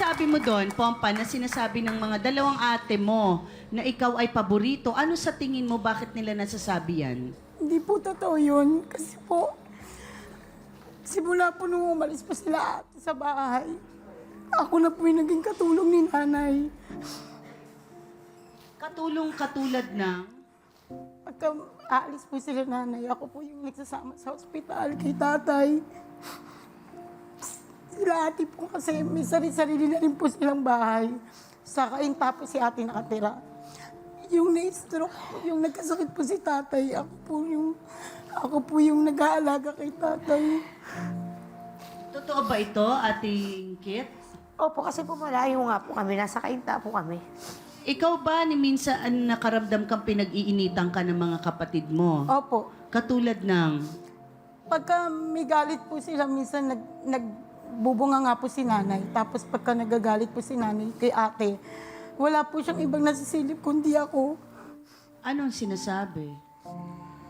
sinasabi mo doon, Pompa, na sinasabi ng mga dalawang ate mo na ikaw ay paborito, ano sa tingin mo bakit nila nasasabi yan? Hindi po totoo yun. Kasi po, simula po nung umalis po sila ate sa bahay, ako na po yung naging katulong ni nanay. Katulad ng... Pagka aalis po sila nanay, ako po yung nagsasama sa ospital kay tatay. Sila ate po kasi may sarili na rin po silang bahay. Sa kainta po si ate nakatira. Yung na-stroke, yung nagkasakit po si tatay, ako po yung nag-aalaga kay tatay. Totoo ba ito, Ating Kit? Opo, kasi po malayo nga po kami. Nasa kainta po kami. Ikaw ba ni minsan nakaramdam kang pinag-iinitan ka ng mga kapatid mo? Opo. Katulad ng... Pagka may galit po sila, minsan nagbubunga nga po si nanay. Tapos pagka nagagalit po si nanay kay ate, wala po siyang ibang nasisilip kundi ako. Anong sinasabi?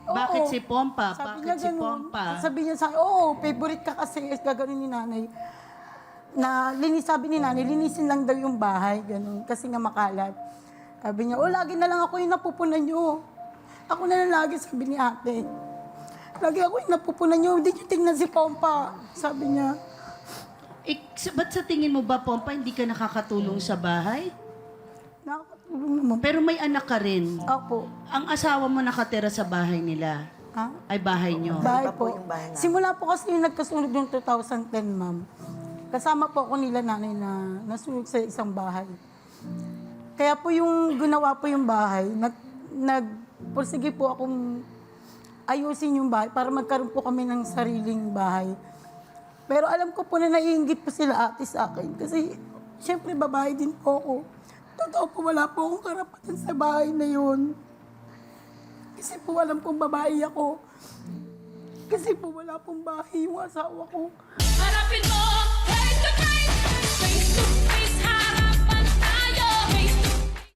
Oo. Bakit si Pompa? Sabi Bakit niya si ganun. Pompa? Sabi niya sa akin, oo, favorite ka kasi, gagawin ni nanay. Sabi ni nanay, linisin lang daw yung bahay, ganun, kasi nga makalat. Sabi niya, lagi na lang ako yung napupunan niyo. Ako na lang lagi, sabi ni ate. Lagi ako yung napupunan niyo, hindi niyo tingnan si Pompa, sabi niya. Ba't sa tingin mo ba, Pompa, hindi ka nakakatulong sa bahay? Nakakatulong naman. Pero may anak ka rin. Opo. Ang asawa mo nakatira sa bahay nila. Ha? Ay, bahay nyo. Bahay Iba po po. yung bahay namin. Simula po kasi yung nagkasunod yung 2010, ma'am. Kasama po ako nila nanay na nasunog sa isang bahay. Kaya po yung ginawa po yung bahay, nagpursige po akong ayusin yung bahay para magkaroon po kami ng sariling bahay. Pero alam ko po na naiinggit po sila ate sa akin kasi syempre babae din po ako. Totoo po wala po akong karapatan sa bahay na yun. Kasi po alam kong babae ako. Kasi po wala pong bahay yung asawa ko. Harapin mo